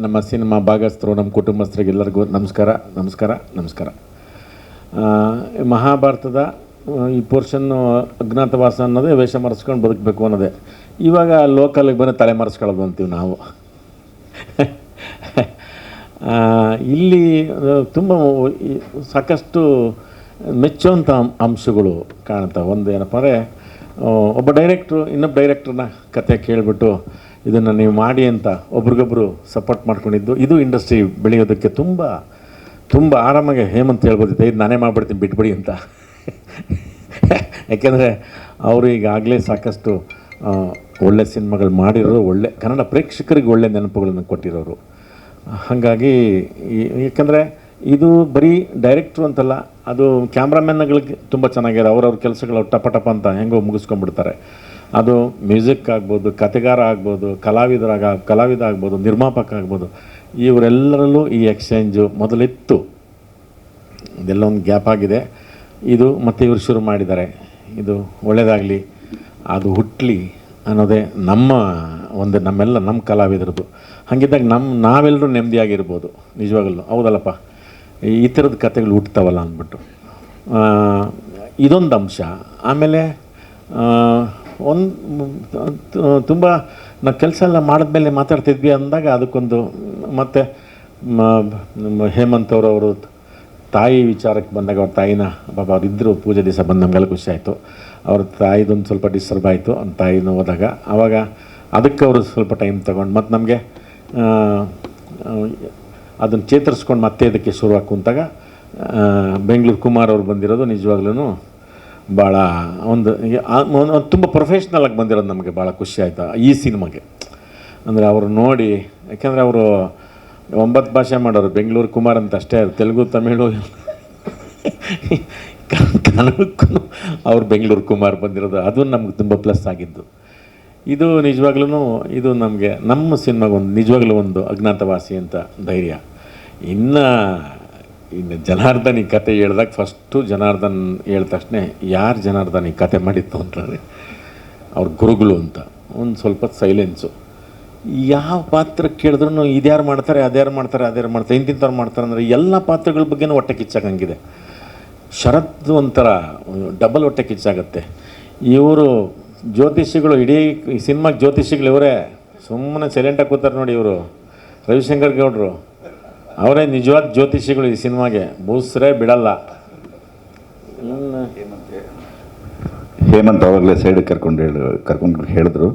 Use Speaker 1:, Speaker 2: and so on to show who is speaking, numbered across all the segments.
Speaker 1: ನಮ್ಮ ಸಿನಿಮಾ ಭಾಗಸ್ಥರು, ನಮ್ಮ ಕುಟುಂಬಸ್ಥರಿಗೆ ಎಲ್ಲರಿಗೂ ನಮಸ್ಕಾರ ನಮಸ್ಕಾರ ನಮಸ್ಕಾರ. ಮಹಾಭಾರತದ ಈ ಪೋರ್ಷನ್ನು ಅಜ್ಞಾತವಾಸ ಅನ್ನೋದೇ ವೇಷ ಮರೆಸ್ಕೊಂಡು ಬದುಕಬೇಕು ಅನ್ನೋದೇ. ಇವಾಗ ಲೋಕಲ್ಗೆ ಬಂದು ತಲೆ ಮರೆಸ್ಕೊಳ್ಳೋದು ಅಂತೀವಿ ನಾವು. ಇಲ್ಲಿ ತುಂಬ ಸಾಕಷ್ಟು ಮೆಚ್ಚುವಂಥ ಅಂಶಗಳು ಕಾಣ್ತವೆ. ಒಂದು ಏನಪ್ಪ ಅಂದರೆ, ಒಬ್ಬ ಡೈರೆಕ್ಟ್ರು ಇನ್ನೊಬ್ಬ ಡೈರೆಕ್ಟ್ರನ್ನ ಕತೆ ಕೇಳಿಬಿಟ್ಟು ಇದನ್ನು ನೀವು ಮಾಡಿ ಅಂತ ಒಬ್ರಿಗೊಬ್ಬರು ಸಪೋರ್ಟ್ ಮಾಡ್ಕೊಂಡಿದ್ದು, ಇದು ಇಂಡಸ್ಟ್ರಿ ಬೆಳೆಯೋದಕ್ಕೆ ತುಂಬ ತುಂಬ ಆರಾಮಾಗಿ ಹೇಮಂತ್ ಹೇಳ್ಬೋದಿತ್ತು, ಇದು ನಾನೇ ಮಾಡಿಬಿಡ್ತೀನಿ ಬಿಟ್ಬಿಡಿ ಅಂತ. ಯಾಕೆಂದರೆ ಅವರು ಈಗಾಗಲೇ ಸಾಕಷ್ಟು ಒಳ್ಳೆ ಸಿನಿಮಾಗಳು ಮಾಡಿರೋರು, ಒಳ್ಳೆ ಕನ್ನಡ ಪ್ರೇಕ್ಷಕರಿಗೆ ಒಳ್ಳೆ ನೆನಪುಗಳನ್ನು ಕೊಟ್ಟಿರೋರು. ಹಾಗಾಗಿ ಯಾಕಂದರೆ ಇದು ಬರೀ ಡೈರೆಕ್ಟ್ರು ಅಂತಲ್ಲ, ಅದು ಕ್ಯಾಮ್ರಾಮ್ಯಾನ್ಗಳಿಗೆ ತುಂಬ ಚೆನ್ನಾಗಿದೆ. ಅವ್ರವ್ರ ಕೆಲಸಗಳು ಟಪ ಟಪ ಅಂತ ಹೆಂಗೋ ಮುಗಿಸ್ಕೊಂಡ್ಬಿಡ್ತಾರೆ. ಅದು ಮ್ಯೂಸಿಕ್ ಆಗ್ಬೋದು, ಕತೆಗಾರ ಆಗ್ಬೋದು, ಕಲಾವಿದ ಆಗ್ಬೋದು, ನಿರ್ಮಾಪಕ ಆಗ್ಬೋದು, ಇವರೆಲ್ಲರಲ್ಲೂ ಈ ಎಕ್ಸ್ಚೇಂಜು ಮೊದಲಿತ್ತು. ಇದೆಲ್ಲ ಒಂದು ಗ್ಯಾಪ್ ಆಗಿದೆ. ಇದು ಮತ್ತೆ ಇವರು ಶುರು ಮಾಡಿದ್ದಾರೆ. ಇದು ಒಳ್ಳೆಯದಾಗಲಿ, ಅದು ಹುಟ್ಟಲಿ ಅನ್ನೋದೇ ನಮ್ಮ ಕಲಾವಿದರದು. ಹಾಗಿದ್ದಾಗ ನಾವೆಲ್ಲರೂ ನೆಮ್ಮದಿಯಾಗಿರ್ಬೋದು ನಿಜವಾಗಲೂ. ಹೌದಲ್ಲಪ್ಪ, ಈ ಥರದ ಕತೆಗಳು ಹುಟ್ತಾವಲ್ಲ ಅಂದ್ಬಿಟ್ಟು ಇದೊಂದು ಅಂಶ. ಆಮೇಲೆ ತುಂಬ ನಾವು ಕೆಲಸ ಎಲ್ಲ ಮಾಡಿದ್ಮೇಲೆ ಮಾತಾಡ್ತಿದ್ವಿ ಅಂದಾಗ ಅದಕ್ಕೊಂದು ಮತ್ತು ಹೇಮಂತ್ ಅವರು ತಾಯಿ ವಿಚಾರಕ್ಕೆ ಬಂದಾಗ ಅವ್ರ ತಾಯಿನ ಬಾಬಾ ಅವರಿದ್ದರು ಪೂಜೆ ದಿವಸ ಬಂದು ನಮಗೆಲ್ಲ ಖುಷಿ ಆಯಿತು. ಅವ್ರ ತಾಯಿದೊಂದು ಸ್ವಲ್ಪ ಡಿಸ್ಟರ್ಬ್ ಆಯಿತು, ಅವ್ನ ತಾಯಿನೂ ಹೋದಾಗ ಆವಾಗ ಅದಕ್ಕೆ ಅವರು ಸ್ವಲ್ಪ ಟೈಮ್ ತಗೊಂಡು ಮತ್ತು ನಮಗೆ ಅದನ್ನು ಚೇತರಿಸ್ಕೊಂಡು ಮತ್ತೆ ಇದಕ್ಕೆ ಶುರುವಾಗಿ ಕುಂತಾಗ ಬೆಂಗಳೂರು ಕುಮಾರ್ ಅವ್ರು ಬಂದಿರೋದು ನಿಜವಾಗ್ಲೂ ಭಾಳ ಒಂದು ತುಂಬ ಪ್ರೊಫೆಷ್ನಲಾಗಿ ಬಂದಿರೋದು ನಮಗೆ ಭಾಳ ಖುಷಿ ಆಯಿತು ಈ ಸಿನಿಮಾಗೆ. ಅಂದರೆ ಅವರು ನೋಡಿ, ಯಾಕೆಂದರೆ ಅವರು 9 ಭಾಷೆ ಮಾಡೋರು. ಬೆಂಗಳೂರು ಕುಮಾರ್ ಅಂತ ಅಷ್ಟೇ, ತೆಲುಗು, ತಮಿಳು, ಕನ್ನಡಕ್ಕೂ ಅವ್ರು ಬೆಂಗಳೂರು ಕುಮಾರ್ ಬಂದಿರೋದು, ಅದು ನಮ್ಗೆ ತುಂಬ ಪ್ಲಸ್ ಆಗಿದ್ದು. ಇದು ನಿಜವಾಗ್ಲೂ ಇದು ನಮಗೆ ನಮ್ಮ ಸಿನಿಮಾಗೊಂದು ನಿಜವಾಗ್ಲೂ ಒಂದು ಅಜ್ಞಾತವಾಸಿ ಅಂತ ಧೈರ್ಯ. ಇನ್ನು ಜನಾರ್ದನ್ ಈ ಕತೆ ಹೇಳಿದಾಗ ಫಸ್ಟು ಜನಾರ್ದನ್ ಹೇಳಿದ ತಕ್ಷಣ ಯಾರು ಜನಾರ್ದನ್ ಈ ಕತೆ ಮಾಡಿತ್ತು ಅಂತಂದರೆ ಅವ್ರ ಗುರುಗಳು ಅಂತ. ಒಂದು ಸ್ವಲ್ಪ ಸೈಲೆನ್ಸು. ಯಾವ ಪಾತ್ರ ಕೇಳಿದ್ರೂ ಇದ್ಯಾರು ಮಾಡ್ತಾರೆ, ಅದ್ಯಾರು ಮಾಡ್ತಾರೆ ಇಂತಿಂಥವ್ರು ಮಾಡ್ತಾರೆ ಅಂದರೆ ಎಲ್ಲ ಪಾತ್ರಗಳ ಬಗ್ಗೆನೂ ಹೊಟ್ಟೆ ಕಿಚ್ಚಾಗಂಗಿದೆ. ಶರತ್ ಒಂಥರ ಡಬಲ್ ಹೊಟ್ಟೆ ಕಿಚ್ಚಾಗತ್ತೆ. ಇವರು ಜ್ಯೋತಿಷಿಗಳು, ಇಡೀ ಈ ಸಿನಿಮಾಗೆ ಜ್ಯೋತಿಷಿಗಳು ಇವರೇ. ಸುಮ್ಮನೆ ಸೈಲೆಂಟಾಗಿ ಕೂತಾರೆ ನೋಡಿ ಇವರು, ರವಿಶಂಕರ್ ಗೌಡರು ಅವರೇ ನಿಜವಾದ ಜ್ಯೋತಿಷಿಗಳು ಈ ಸಿನಿಮಾಗೆ. ಬೂಸ್ರೇ ಬಿಡಲ್ಲ.
Speaker 2: ಹೇಮಂತ್ ಅವಾಗಲೇ ಸೈಡ್ ಕರ್ಕೊಂಡು ಹೇಳಿದ್ರು,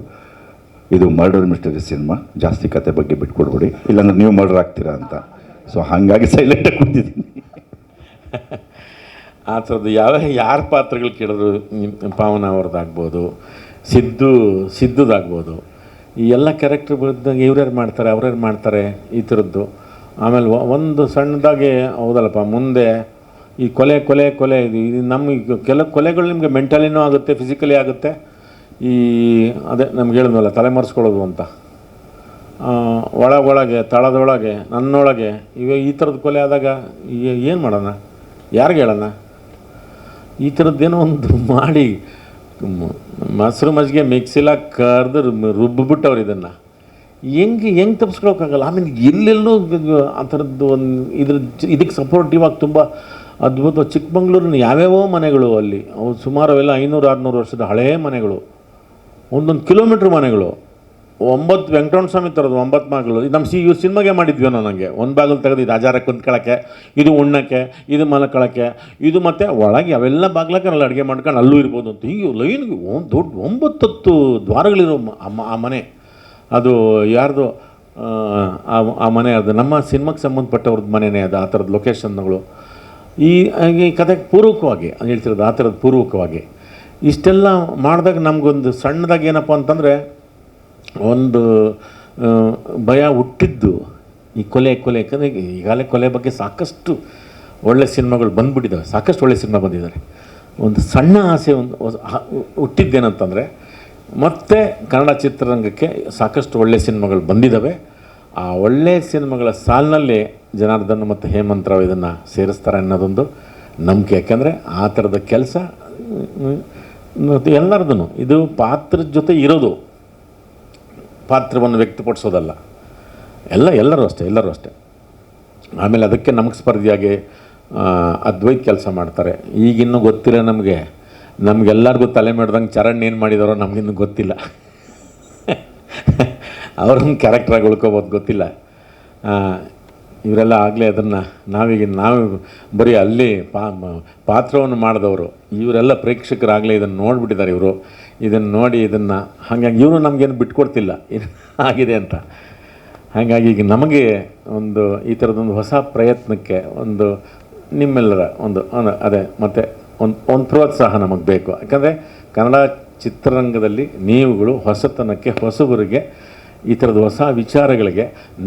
Speaker 2: ಇದು ಮರ್ಡರ್ ಮಿಸ್ಟರಿ ಸಿನಿಮಾ, ಜಾಸ್ತಿ ಕತೆ ಬಗ್ಗೆ ಬಿಟ್ಕೊಡ್ಬೇಡಿ, ಇಲ್ಲಾಂದ್ರೆ ನೀವು ಮರ್ಡರ್ ಆಗ್ತೀರಾ ಅಂತ. ಸೊ ಹಾಗಾಗಿ ಸೈಲೆಂಟಾಗಿ ಕೂತಿದ್ದೀನಿ.
Speaker 1: ಆ ಥರದ್ದು ಯಾರ ಪಾತ್ರಗಳು ಕೇಳಿದ್ರು, ಪಾವನ ಅವ್ರದ್ದಾಗ್ಬೋದು, ಸಿದ್ದುದಾಗ್ಬೋದು, ಈ ಎಲ್ಲ ಕ್ಯಾರೆಕ್ಟರ್ ಬಂದಾಗ ಇವ್ರ್ಯಾರು ಮಾಡ್ತಾರೆ ಅವ್ರ್ಯಾರು ಮಾಡ್ತಾರೆ ಈ ಥರದ್ದು. ಆಮೇಲೆ ಒಂದು ಸಣ್ಣದಾಗಿ ಹೌದಲ್ಲಪ್ಪ, ಮುಂದೆ ಈ ಕೊಲೆ ಇದು ನಮ್ಮ ಕೆಲವು ಕೊಲೆಗಳು ನಿಮಗೆ ಮೆಂಟಲಿನೂ ಆಗುತ್ತೆ, ಫಿಸಿಕಲಿ ಆಗುತ್ತೆ. ಈ ಅದೇ ನಮ್ಗೆ ಹೇಳಿದ್ವಲ್ಲ ತಲೆಮರೆಸ್ಕೊಳ್ಳೋದು ಅಂತ, ಒಳಗೆ ತಳದೊಳಗೆ ನನ್ನೊಳಗೆ ಈ ಥರದ್ದು ಕೊಲೆ ಆದಾಗ ಏನು ಮಾಡೋಣ, ಯಾರಿಗೆ ಹೇಳೋಣ? ಈ ಥರದ್ದೇನೋ ಒಂದು ಮಾಡಿ ಮೊಸರು ಮಜ್ಜಿಗೆ ಮಿಕ್ಸಿಲ ಕರೆದು ರುಬ್ಬಿಬಿಟ್ಟವ್ರು ಇದನ್ನು ಹೆಂಗೆ ತಪ್ಪಿಸ್ಕೊಳಕ್ಕಾಗಲ್ಲ. ಆಮೇಲೆ ಎಲ್ಲೆಲ್ಲೂ ಆ ಥರದ್ದು ಒಂದು ಇದಕ್ಕೆ ಸಪೋರ್ಟಿವ್ ಆಗಿ ತುಂಬ ಅದ್ಭುತ. ಚಿಕ್ಕಮಂಗ್ಳೂರಿನ ಯಾವ್ಯಾವೋ ಮನೆಗಳು ಅಲ್ಲಿ, ಅವು ಸುಮಾರು ಅವೆಲ್ಲ 500-600 ವರ್ಷದ ಹಳೆಯ ಮನೆಗಳು, ಒಂದೊಂದು ಕಿಲೋಮೀಟ್ರ್ ಮನೆಗಳು. 9 ವೆಂಕಟರಮಣ ಸ್ವಾಮಿ ಥರದ್ದು 9 ಬಾಗಿಲು. ನಮ್ಮ ಇವ್ರು ಸಿನಿಮಾಗೆ ಮಾಡಿದ್ವಿ ನನಗೆ ಒಂದು ಬಾಗಿಲು ತೆಗೆದು ಇದು ಆಚಾರಕ್ಕೆ ಕುಂತ್ಕೊಳ್ಳೋಕ್ಕೆ, ಇದು ಉಣ್ಣಕ್ಕೆ, ಇದು ಮಲ್ಕೊಳ್ಳೋಕ್ಕೆ, ಇದು ಮತ್ತು ಒಳಗೆ ಅವೆಲ್ಲ ಬಾಗ್ಲಕ್ಕೆ ಅಲ್ಲಿ ಅಡುಗೆ ಮಾಡ್ಕೊಂಡು ಅಲ್ಲೂ ಇರ್ಬೋದು ಅಂತ. ಹೀಗೆ ಲೈನ್ಗೆ ದೊಡ್ಡ 9-10 ದ್ವಾರಗಳಿರೋ ಆ ಮನೆ. ಅದು ಯಾರ್ದು ಆ ಮನೆ, ಅದು ನಮ್ಮ ಸಿನಿಮಾಗೆ ಸಂಬಂಧಪಟ್ಟವ್ರದ್ದು ಮನೆಯೇ ಅದು. ಆ ಥರದ ಲೊಕೇಶನ್ಗಳು ಈ ಕಥೆಗೆ ಪೂರ್ವಕವಾಗಿ ಹೇಳ್ತಿರೋದು. ಆ ಥರದ್ದು ಪೂರ್ವಕವಾಗಿ ಇಷ್ಟೆಲ್ಲ ಮಾಡಿದಾಗ ನಮಗೊಂದು ಸಣ್ಣದಾಗಿ ಏನಪ್ಪ ಅಂತಂದರೆ ಒಂದು ಭಯ ಹುಟ್ಟಿದ್ದು ಈ ಕೊಲೆ. ಯಾಕಂದರೆ ಈಗಾಗಲೇ ಕೊಲೆ ಬಗ್ಗೆ ಸಾಕಷ್ಟು ಒಳ್ಳೆ ಸಿನಿಮಾಗಳು ಬಂದುಬಿಟ್ಟಿದ್ದಾವೆ, ಸಾಕಷ್ಟು ಒಳ್ಳೆ ಸಿನಿಮಾ ಬಂದಿದ್ದಾರೆ. ಒಂದು ಸಣ್ಣ ಆಸೆ ಒಂದು ಹುಟ್ಟಿದ್ದೇನಂತಂದರೆ, ಮತ್ತು ಕನ್ನಡ ಚಿತ್ರರಂಗಕ್ಕೆ ಸಾಕಷ್ಟು ಒಳ್ಳೆ ಸಿನಿಮಾಗಳು ಬಂದಿದ್ದಾವೆ. ಆ ಒಳ್ಳೆಯ ಸಿನಿಮಾಗಳ ಸಾಲಿನಲ್ಲಿ ಜನಾರ್ದನ್ ಮತ್ತು ಹೇಮಂತ್ ರಾವ್ ಇದನ್ನು ಸೇರಿಸ್ತಾರೆ ಅನ್ನೋದೊಂದು ನಂಬಿಕೆ. ಯಾಕೆಂದರೆ ಆ ಥರದ ಕೆಲಸ ಎಲ್ಲರದೂ ಇದು ಪಾತ್ರದ ಜೊತೆ ಇರೋದು, ಪಾತ್ರವನ್ನು ವ್ಯಕ್ತಪಡಿಸೋದಲ್ಲ. ಎಲ್ಲರೂ ಅಷ್ಟೇ. ಆಮೇಲೆ ಅದಕ್ಕೆ ನಮಗೆ ಸ್ಪರ್ಧಿಯಾಗಿ ಅದ್ವೈತ್ ಕೆಲಸ ಮಾಡ್ತಾರೆ. ಈಗಿನ್ನೂ ಗೊತ್ತಿಲ್ಲ ನಮಗೆಲ್ಲರಿಗೂ ತಲೆ ಮಾಡಿದಂಗೆ ಚರಣ್ ಏನು ಮಾಡಿದಾರೋ ನಮಗಿನ್ನೂ ಗೊತ್ತಿಲ್ಲ. ಅವ್ರನ್ನ ಕ್ಯಾರೆಕ್ಟ್ರಾಗಿ ಉಳ್ಕೊಬೋದು ಗೊತ್ತಿಲ್ಲ. ಇವರೆಲ್ಲ ಆಗಲೇ ಅದನ್ನು ನಾವು ಬರೀ ಅಲ್ಲಿ ಪಾತ್ರವನ್ನು ಮಾಡಿದವರು. ಇವರೆಲ್ಲ ಪ್ರೇಕ್ಷಕರಾಗಲೇ ಇದನ್ನು ನೋಡಿಬಿಟ್ಟಿದ್ದಾರೆ. ಇದನ್ನು ನೋಡಿ ಹಾಗಾಗಿ ಇವರು ನಮಗೇನು ಬಿಟ್ಕೊಡ್ತಿಲ್ಲ ಆಗಿದೆ ಅಂತ. ಹಾಗಾಗಿ ಈಗ ನಮಗೆ ಈ ಥರದೊಂದು ಹೊಸ ಪ್ರಯತ್ನಕ್ಕೆ ನಿಮ್ಮೆಲ್ಲರ ಅದೇ ಮತ್ತು ಒಂದು ಪ್ರೋತ್ಸಾಹ ನಮಗೆ ಬೇಕು. ಯಾಕಂದರೆ ಕನ್ನಡ ಚಿತ್ರರಂಗದಲ್ಲಿ ನೀವುಗಳು ಹೊಸತನಕ್ಕೆ, ಹೊಸಬರಿಗೆ, ಈ ಥರದ ಹೊಸ ವಿಚಾರಗಳಿಗೆ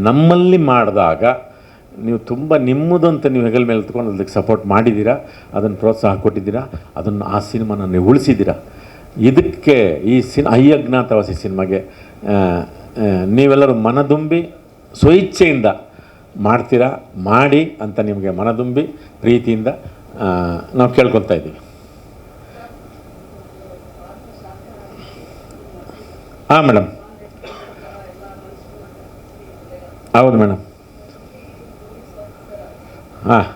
Speaker 1: ನಮ್ಮಲ್ಲಿ ಮಾಡಿದಾಗ ನೀವು ತುಂಬ ನಿಮ್ಮದಂತ ನೀವು ಹೆಗಲ ಮೇಲೆ ಎತ್ಕೊಂಡು ಅದಕ್ಕೆ ಸಪೋರ್ಟ್ ಮಾಡಿದ್ದೀರಾ, ಅದನ್ನು ಪ್ರೋತ್ಸಾಹ ಕೊಟ್ಟಿದ್ದೀರಾ, ಆ ಸಿನಿಮಾನ ನೀವು ಉಳಿಸಿದ್ದೀರಾ. ಇದಕ್ಕೆ ಈ ಐ ಅಜ್ಞಾತವಾಸಿ ಸಿನಿಮಾಗೆ ನೀವೆಲ್ಲರೂ ಮನದುಂಬಿ ಸ್ವಇಚ್ಛೆಯಿಂದ ಮಾಡ್ತೀರಾ, ಮಾಡಿ ಅಂತ ನಿಮಗೆ ಮನದುಂಬಿ ಪ್ರೀತಿಯಿಂದ ನಾವು ಕೇಳ್ಕೊತಾ ಇದ್ದೀವಿ. ಹಾಂ ಮೇಡಮ್, ಹೌದು ಮೇಡಮ್. ಹಾಂ,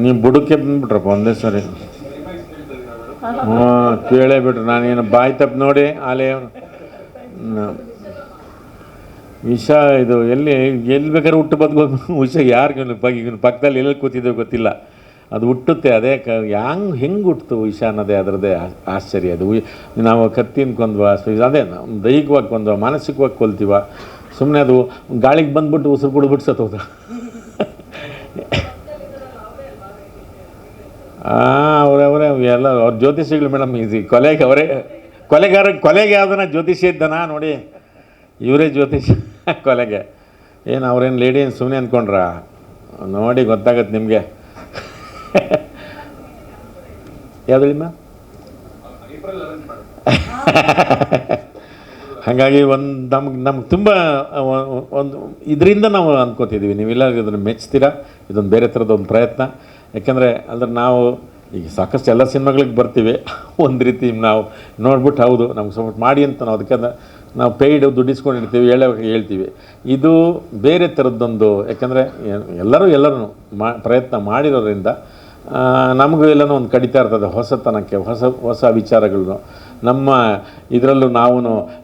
Speaker 1: ನೀವು ಬುಡಕ್ಕೆ ಬಂದ್ಬಿಟ್ರಪ್ಪ ಒಂದೇ ಸರಿ. ಕೇಳೇ ಬಿಟ್ರು. ನಾನೇನು ಬಾಯಿ ತಪ್ಪು ನೋಡಿ ಆಲೇ ವಿಷ ಇದು ಎಲ್ಲಿ ಬೇಕಾದ್ರೆ ಹುಟ್ಟು ಬದುಕೋದು ವಿಷ ಯಾರಿಗೂ ಪಕ್ಕದಲ್ಲಿ ಎಲ್ಲಿ ಕೂತಿದ್ದೋ ಗೊತ್ತಿಲ್ಲ. ಅದು ಹುಟ್ಟುತ್ತೆ. ಅದೇ ಹೆಂಗೆ ಹುಟ್ಟಿತು ವಿಷ ಅನ್ನೋದೇ ಅದರದ್ದೇ ಆಶ್ಚರ್ಯ. ಅದು ನಾವು ಕತ್ತಿನ ಕೊಂದ್ವ, ಅದೇ ದೈಹಿಕವಾಗಿ ಕೊಂದ್ವ, ಮಾನಸಿಕವಾಗಿ ಕೊಲ್ತೀವ. ಸುಮ್ಮನೆ ಅದು ಗಾಳಿಗೆ ಬಂದ್ಬಿಟ್ಟು ಉಸಿರು ಕುಡಿದ್ಬಿಟ್ಟು ಸತ್ತೋದ. ಅವರೇ ಎಲ್ಲ ಅವ್ರ ಜ್ಯೋತಿಷಿಗಳು ಮೇಡಮ್. ಇದು ಕೊಲೆಗೆ ಯಾವ್ದನ್ನ ಜ್ಯೋತಿಷಿ ಇದ್ದಾನ ನೋಡಿ, ಇವರೇ ಜ್ಯೋತಿಷಿ ಕೊಲೆಗೆ. ಏನು ಅವ್ರೇನು ಲೇಡಿ ಏನು ಸುಮ್ಮನೆ ಅಂದ್ಕೊಂಡ್ರ? ನೋಡಿ ಗೊತ್ತಾಗತ್ತೆ ನಿಮಗೆ. ಯಾವ್ದು ನಿಮ್ಮ ಹಾಗಾಗಿ ನಮ್ಗೆ ತುಂಬ ಇದರಿಂದ ನಾವು ಅಂದ್ಕೋತಿದ್ದೀವಿ. ನೀವೆಲ್ಲ ಇದನ್ನು ಮೆಚ್ತೀರಾ. ಇದೊಂದು ಬೇರೆ ಥರದೊಂದು ಪ್ರಯತ್ನ. ಯಾಕೆಂದರೆ ನಾವು ಈಗ ಸಾಕಷ್ಟು ಎಲ್ಲ ಸಿನಿಮಾಗಳಿಗೆ ಬರ್ತೀವಿ, ಒಂದು ರೀತಿ ನಾವು ನೋಡ್ಬಿಟ್ಟು ಹೌದು ನಮ್ಗೆ ಸಪೋರ್ಟ್ ಮಾಡಿ ಅಂತ ನಾವು ಅದಕ್ಕೆ ನಾವು ಪೇಯ್ಡ್ ದುಡ್ಡಿಸ್ಕೊಂಡಿರ್ತೀವಿ, ಹೇಳ್ತೀವಿ. ಇದು ಬೇರೆ ಥರದ್ದೊಂದು. ಯಾಕೆಂದರೆ ಎಲ್ಲರೂ ಪ್ರಯತ್ನ ಮಾಡಿರೋದ್ರಿಂದ ನಮಗೂ ಎಲ್ಲನೂ ಒಂದು ಕಡಿತಾ ಇರ್ತದೆ ಹೊಸತನಕ್ಕೆ, ಹೊಸ ವಿಚಾರಗಳನ್ನು. ನಮ್ಮ ಇದರಲ್ಲೂ ನಾವು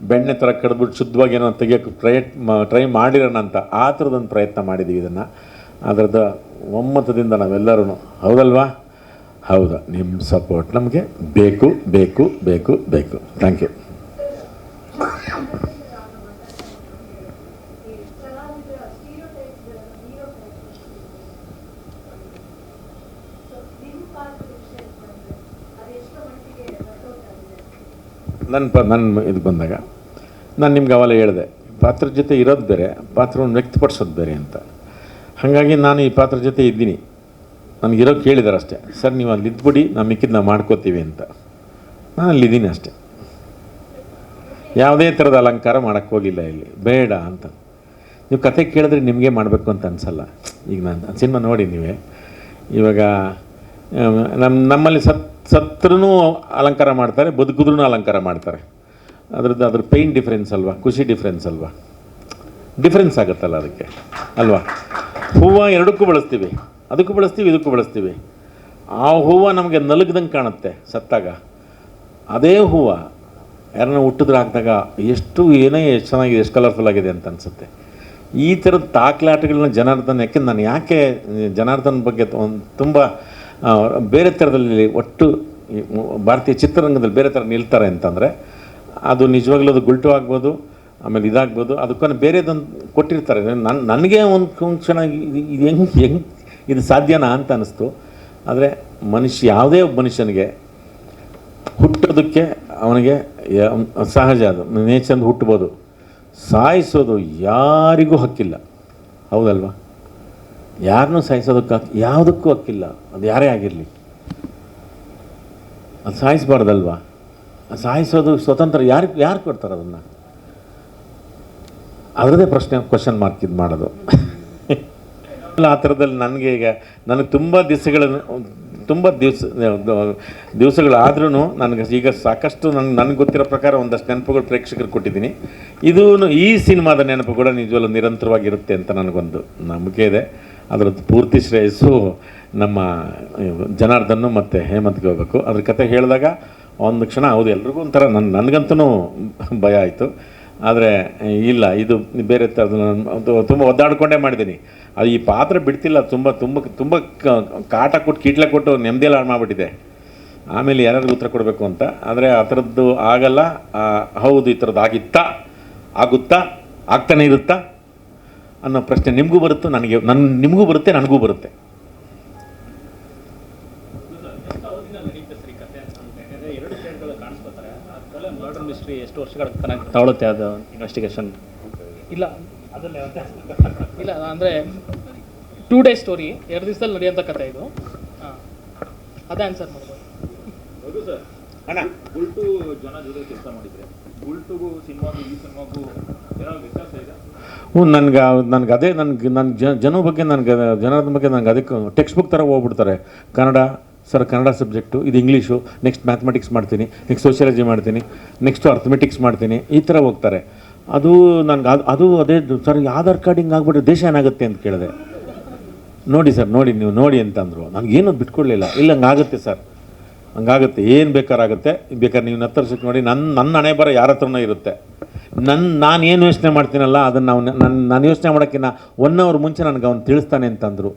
Speaker 1: ಬೆಣ್ಣೆ ಥರ ಕಡಿದ್ಬಿಟ್ಟು ಶುದ್ಧವಾಗಿ ಏನೋ ತೆಗಿಯೋಕ್ಕೆ ಟ್ರೈ ಮಾಡಿರೋಣ ಅಂತ ಆ ಥರದೊಂದು ಪ್ರಯತ್ನ ಮಾಡಿದ್ದೀವಿ. ಇದನ್ನು ಅದರದ್ದು ಒಮ್ಮತದಿಂದ ನಾವೆಲ್ಲರೂ, ಹೌದಲ್ವಾ? ಹೌದು, ನಿಮ್ಮ ಸಪೋರ್ಟ್ ನಮಗೆ ಬೇಕು ಬೇಕು ಬೇಕು ಬೇಕು. Thank you. ನನ್ನ ಇದು ಬಂದಾಗ ನಾನು ನಿಮ್ಗೆ ಅವೆಲ್ಲ ಹೇಳಿದೆ, ಪಾತ್ರದ ಜೊತೆ ಇರೋದು ಬೇರೆ, ಪಾತ್ರವನ್ನು ವ್ಯಕ್ತಪಡಿಸೋದು ಬೇರೆ ಅಂತ. ಹಾಗಾಗಿ ನಾನು ಈ ಪಾತ್ರದ ಜೊತೆ ಇದ್ದೀನಿ. ನನಗಿರೋ ಕೇಳಿದಾರೆ ಅಷ್ಟೇ, ಸರ್ ನೀವು ಅಲ್ಲಿ ಇದ್ಬಿಡಿ, ನಾವು ಮಿಕ್ಕಿದ್ದು ನಾವು ಮಾಡ್ಕೋತೀವಿ ಅಂತ. ನಾನು ಅಲ್ಲಿದ್ದೀನಿ ಅಷ್ಟೇ. ಯಾವುದೇ ಥರದ ಅಲಂಕಾರ ಮಾಡೋಕ್ಕೆ ಹೋಗಿಲ್ಲ ಇಲ್ಲಿ, ಬೇಡ ಅಂತ. ನೀವು ಕತೆ ಕೇಳಿದ್ರೆ ನಿಮಗೆ ಮಾಡಬೇಕು ಅಂತ ಅನಿಸಲ್ಲ. ಈಗ ನಾನು ಸಿನಿಮಾ ನೋಡಿ ನೀವೇ, ಇವಾಗ ನಮ್ಮಲ್ಲಿ ಸತ್ರೂ ಅಲಂಕಾರ ಮಾಡ್ತಾರೆ, ಬದುಕಿದ್ರೂ ಅಲಂಕಾರ ಮಾಡ್ತಾರೆ. ಅದ್ರ ಪೇಯ್ನ್ ಡಿಫ್ರೆನ್ಸ್ ಅಲ್ವಾ, ಖುಷಿ ಡಿಫ್ರೆನ್ಸ್ ಅಲ್ವಾ, ಡಿಫ್ರೆನ್ಸ್ ಆಗುತ್ತಲ್ಲ ಅದಕ್ಕೆ ಅಲ್ವಾ. ಹೂವು ಎರಡಕ್ಕೂ ಬಳಸ್ತೀವಿ, ಅದಕ್ಕೂ ಬಳಸ್ತೀವಿ, ಇದಕ್ಕೂ ಬಳಸ್ತೀವಿ. ಆ ಹೂವು ನಮಗೆ ನಲುಗ್ದಂಗೆ ಕಾಣುತ್ತೆ ಸತ್ತಾಗ. ಅದೇ ಹೂವು ಯಾರನ್ನ ಹುಟ್ಟಿದ್ರೆ ಹಾಕಿದಾಗ ಎಷ್ಟು ಚೆನ್ನಾಗಿದೆ, ಎಷ್ಟು ಕಲರ್ಫುಲ್ ಆಗಿದೆ ಅಂತ ಅನಿಸುತ್ತೆ. ಈ ಥರದ ತಾಕ್ಲಾಟಗಳನ್ನ ಜನಾರ್ದನ್, ಯಾಕೆ ಜನಾರ್ದನ್ ಬಗ್ಗೆ ತುಂಬ ಬೇರೆ ಥರದಲ್ಲಿ ಒಟ್ಟು ಭಾರತೀಯ ಚಿತ್ರರಂಗದಲ್ಲಿ ಬೇರೆ ಥರ ನಿಲ್ತಾರೆ ಅಂತಂದರೆ, ಅದು ನಿಜವಾಗ್ಲೂ ಅದು ಗುಲ್ಟು ಆಗ್ಬೋದು, ಆಮೇಲೆ ಇದಾಗ್ಬೋದು. ಅದಕ್ಕೊಂದು ಬೇರೆದೊಂದು ಕೊಟ್ಟಿರ್ತಾರೆ. ನನಗೆ ಒಂದು ಕ್ಷಣ ಇದು ಹೆಂಗೆ ಇದು ಸಾಧ್ಯನಾ ಅಂತ ಅನ್ನಿಸ್ತು. ಆದರೆ ಯಾವುದೇ ಒಬ್ಬ ಮನುಷ್ಯನಿಗೆ ಹುಟ್ಟೋದಕ್ಕೆ ಅವನಿಗೆ ಸಹಜ, ಅದು ನೇಚರ್ದು ಹುಟ್ಬೋದು. ಸಾಯಿಸೋದು ಯಾರಿಗೂ ಹಕ್ಕಿಲ್ಲ, ಹೌದಲ್ವಾ? ಯಾರನ್ನೂ ಸಾಯಿಸೋದಕ್ಕೆ ಯಾವುದಕ್ಕೂ ಹಕ್ಕಿಲ್ಲ, ಅದು ಯಾರೇ ಆಗಿರಲಿ. ಅದು ಸಾಯಿಸಬಾರ್ದಲ್ವಾ? ಸಾಯಿಸೋದು ಸ್ವತಂತ್ರ ಯಾರು ಕೊಡ್ತಾರೆ ಅದನ್ನು? ಅದರದ್ದೇ ಕ್ವಶನ್ ಮಾರ್ಕ್ ಇದು ಮಾಡೋದು. ಆ ಥರದಲ್ಲಿ ನನಗೆ ತುಂಬ ದಿವಸಗಳನ್ನು ತುಂಬ ದಿವಸಗಳಾದ್ರೂ ನನಗೆ ಈಗ ಸಾಕಷ್ಟು ನನಗೆ ಗೊತ್ತಿರೋ ಪ್ರಕಾರ ಒಂದಷ್ಟು ನೆನಪುಗಳು ಪ್ರೇಕ್ಷಕರಿಗೆ ಕೊಟ್ಟಿದ್ದೀನಿ. ಇದೂ ಈ ಸಿನಿಮಾದ ನೆನಪು ಕೂಡ ನಿಜವಲ್ಲೂ ನಿರಂತರವಾಗಿರುತ್ತೆ ಅಂತ ನನಗೊಂದು ನಂಬಿಕೆ ಇದೆ. ಅದರದ್ದು ಪೂರ್ತಿ ಶ್ರೇಯಸ್ಸು ನಮ್ಮ ಜನಾರ್ದನ್ನು ಮತ್ತು ಹೇಮಂತ್ಗೆ ಹೋಗಬೇಕು. ಅದ್ರ ಕತೆ ಹೇಳಿದಾಗ ಒಂದು ಕ್ಷಣ ಹೌದು ಎಲ್ರಿಗೂ ಒಂಥರ ನನಗಂತೂ ಭಯ ಆಯಿತು. ಆದರೆ ಇಲ್ಲ, ಇದು ಬೇರೆ ಥರದ್ದು ತುಂಬ ಒದ್ದಾಡ್ಕೊಂಡೇ ಮಾಡಿದ್ದೀನಿ. ಅದು ಈ ಪಾತ್ರ ಬಿಡ್ತಿಲ್ಲ, ತುಂಬ ತುಂಬ ತುಂಬ ಕಾಟ ಕೊಟ್ಟು ಕೀಟ್ಲೆ ಕೊಟ್ಟು ನೆಮ್ಮದಿಯಲ್ಲಿ ಹಾಳು ಮಾಡಿಬಿಟ್ಟಿದೆ. ಆಮೇಲೆ ಯಾರ್ಯಾರಿಗೂ ಉತ್ತರ ಕೊಡಬೇಕು ಅಂತ. ಆದರೆ ಆ ಥರದ್ದು ಆಗಲ್ಲ. ಹೌದು ಈ ಥರದ್ದು ಆಗುತ್ತಾ ಆಗ್ತಾನೆ ಇರುತ್ತಾ ಅನ್ನೋ ಪ್ರಶ್ನೆ ನಿಮಗೂ ಬರುತ್ತೆ, ನಿಮಗೂ ಬರುತ್ತೆ, ನನಗೂ ಬರುತ್ತೆ.
Speaker 3: ಮರ್ಡರ್ ಮಿಸ್ಟ್ರಿ ಎಷ್ಟು ವರ್ಷಗಳ ತನಕ ತಗೊಳುತ್ತೆ ಅದು ಇನ್ವೆಸ್ಟಿಗೇಷನ್? ಇಲ್ಲ ಅದಲ್ಲೇ ಇಲ್ಲ, ಅಂದರೆ 2 ಡೇ ಸ್ಟೋರಿ, 2 ದಿವಸದಲ್ಲಿ ನಡೆಯೋಂಥ ಕತೆ ಇದು. ಹಾಂ, ಅದೇ ಆನ್ಸರ್ ಮಾಡ್ಬೋದು.
Speaker 4: ಹೌದು ಸರ್. ಅಣ್ಣ, ಗುಲ್ಟು ಜನ ಜೊತೆ ಕೆಲಸ ಮಾಡಿದರೆ ಗುಲ್ಟುಗೂ ಸಿನಿಮಾಗೂ ಈ ಸಿನಿಮಾಗೂ ಏನೋ ವ್ಯತ್ಯಾಸ ಇದೆ?
Speaker 1: ನನಗೆ ಅದೇ ಜನ ಬಗ್ಗೆ ಜನರ ಬಗ್ಗೆ ನನಗೆ ಅದಕ್ಕೆ ಟೆಕ್ಸ್ಟ್ ಬುಕ್ ಥರ ಹೋಗ್ಬಿಡ್ತಾರೆ. ಕನ್ನಡ ಸಬ್ಜೆಕ್ಟು, ಇದು ಇಂಗ್ಲೀಷು, ನೆಕ್ಸ್ಟ್ ಮ್ಯಾಥಮೆಟಿಕ್ಸ್ ಮಾಡ್ತೀನಿ, ನೆಕ್ಸ್ಟ್ ಸೋಷಿಯಾಲಜಿ ಮಾಡ್ತೀನಿ, ನೆಕ್ಸ್ಟು ಅರ್ಥಮೆಟಿಕ್ಸ್ ಮಾಡ್ತೀನಿ, ಈ ಥರ ಹೋಗ್ತಾರೆ. ಅದು ಅದು ಅದೇ ಸರ್ ಆಧಾರ್ ಕಾರ್ಡ್ ಹಿಂಗೆ ಆಗ್ಬಿಟ್ರೆ ದೇಶ ಏನಾಗುತ್ತೆ ಅಂತ ಕೇಳಿದೆ. ನೋಡಿ ಸರ್, ನೀವು ನೋಡಿ ಅಂತಂದರು. ನನಗೇನು ಬಿಟ್ಕೊಡ್ಲಿಲ್ಲ. ಇಲ್ಲ, ಹಂಗಾಗುತ್ತೆ ಸರ್, ಹಂಗಾಗುತ್ತೆ, ಏನು ಬೇಕಾರಾಗುತ್ತೆ. ಬೇಕಾದ್ರೆ ನೀವು ನತ್ತರ್ಸಕ್ಕೆ ನೋಡಿ. ನನ್ನ ಹಣೆ ಬರ ಯಾರ ಹತ್ರನೂ ಇರುತ್ತೆ. ನಾನು ಏನು ಯೋಚನೆ ಮಾಡ್ತೀನಲ್ಲ ಅದನ್ನು ನಾನು ಯೋಚನೆ ಮಾಡೋಕ್ಕಿಂತ 1 ಅವರ್ ಮುಂಚೆ ನನಗೆ ಅವ್ನು ತಿಳಿಸ್ತಾನೆ ಅಂತಂದರು.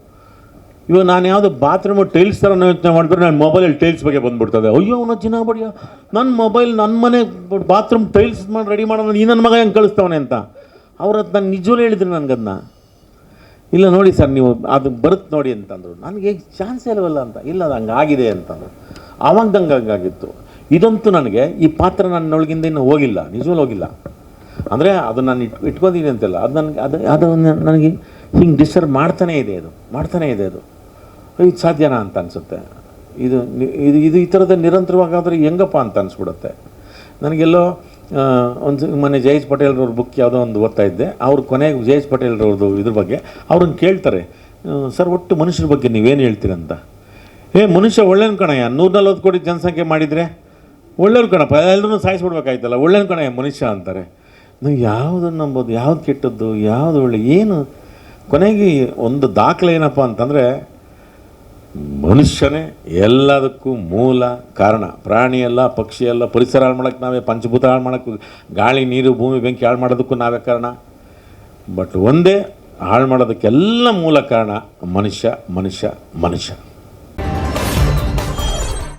Speaker 1: ಇವಾಗ ನಾನು ಯಾವುದೋ ಬಾತ್ರೂಮು ಟೈಲ್ಸ್ ಥರ ಯೋಚನೆ ಮಾಡಿದ್ರೆ ನನ್ನ ಮೊಬೈಲಲ್ಲಿ ಟೈಲ್ಸ್ ಬಗ್ಗೆ ಬಂದುಬಿಡ್ತದೆ. ಅಯ್ಯೋ ಅವನ ಚಿನ್ನ ಬಡಿಯ, ನನ್ನ ಮೊಬೈಲ್ ನನ್ನ ಮನೆ ಬಾತ್ರೂಮ್ ಟೈಲ್ಸ್ ಮಾಡಿ ರೆಡಿ ಮಾಡೋದು ಈ ನನ್ನ ಮಗ ಹೆಂಗೆ ಕಳಿಸ್ತವನೆ ಅಂತ ಅವ್ರ ಹತ್ರ ನಾನು ನಿಜವೂ ಹೇಳಿದ್ರು ನನಗದನ್ನ. ಇಲ್ಲ ನೋಡಿ ಸರ್, ನೀವು ಅದು ಬರುತ್ತೆ ನೋಡಿ ಅಂತಂದರು. ನನಗೆ ಚಾನ್ಸ್ ಇಲ್ಲವಲ್ಲ ಅಂತ. ಇಲ್ಲ, ಅದು ಹಂಗಾಗಿದೆ ಅಂತಂದರು. ಆವಾಗದಂಗೆ ಹಂಗಾಗಿತ್ತು. ಇದಂತೂ ನನಗೆ ಈ ಪಾತ್ರ ನನ್ನೊಳಗಿಂದ ಇನ್ನೂ ಹೋಗಿಲ್ಲ, ನಿಜವೂ ಹೋಗಿಲ್ಲ. ಅಂದರೆ ಅದು ನಾನು ಇಟ್ಕೊಂಡಿದ್ದೀನಿ ಅಂತೆಲ್ಲ, ಅದು ನನಗೆ ಹಿಂಗೆ ಡಿಸ್ಟರ್ಬ್ ಮಾಡ್ತಾನೇ ಇದೆ. ಇದು ಸಾಧ್ಯನಾ ಅಂತ ಅನಿಸುತ್ತೆ. ಇದು ಈ ಥರದ ನಿರಂತರವಾಗಾದರೆ ಹೆಂಗಪ್ಪ ಅಂತ ಅನಿಸ್ಬಿಡುತ್ತೆ ನನಗೆಲ್ಲೋ. ಒಂದು ಮೊನ್ನೆ ಜಯೇಶ್ ಪಟೇಲ್ರವ್ರ ಬುಕ್ ಯಾವುದೋ ಒಂದು ಓದ್ತಾ ಇದ್ದೆ. ಅವ್ರು ಕೊನೆಗೆ ಜಯೇಶ್ ಪಟೇಲ್ರವ್ರದ್ದು ಇದ್ರ ಬಗ್ಗೆ ಅವ್ರನ್ನ ಕೇಳ್ತಾರೆ, ಸರ್ ಒಟ್ಟು ಮನುಷ್ಯರ ಬಗ್ಗೆ ನೀವೇನು ಹೇಳ್ತೀರಂತ. ಮನುಷ್ಯ ಒಳ್ಳೆಯವ್ನು ಕಣಯ್ಯ, 140 ಕೋಟಿ ಜನಸಂಖ್ಯೆ ಮಾಡಿದರೆ ಒಳ್ಳೆಯವ್ರು ಕಣಪ್ಪ, ಎಲ್ಲರೂ ಸಾಯಿಸ್ಬಿಡ್ಬೇಕಾಯ್ತಲ್ಲ, ಒಳ್ಳೆಯವ್ನು ಕಣಯ್ಯ ಮನುಷ್ಯ ಅಂತಾರೆ. ನಾವು ಯಾವುದನ್ನು ನಂಬೋದು, ಯಾವ್ದು ಕೆಟ್ಟದ್ದು, ಯಾವುದು ಒಳ್ಳೆ, ಏನು ಕೊನೆಗೆ ಒಂದು ದಾಖಲೆ ಏನಪ್ಪ ಅಂತಂದರೆ ಮನುಷ್ಯನೇ ಎಲ್ಲದಕ್ಕೂ ಮೂಲ ಕಾರಣ. ಪ್ರಾಣಿ ಎಲ್ಲ, ಪಕ್ಷಿ ಎಲ್ಲ, ಪರಿಸರ ಹಾಳು ಮಾಡೋಕ್ಕೆ ನಾವೇ, ಪಂಚಭೂತ ಹಾಳು ಮಾಡೋಕ್ಕೆ, ಗಾಳಿ ನೀರು ಭೂಮಿ ಬೆಂಕಿ ಹಾಳು ಮಾಡೋದಕ್ಕೂ ನಾವೇ ಕಾರಣ. ಬಟ್ ಒಂದೇ ಹಾಳು ಮಾಡೋದಕ್ಕೆಲ್ಲ ಮೂಲ ಕಾರಣ ಮನುಷ್ಯ.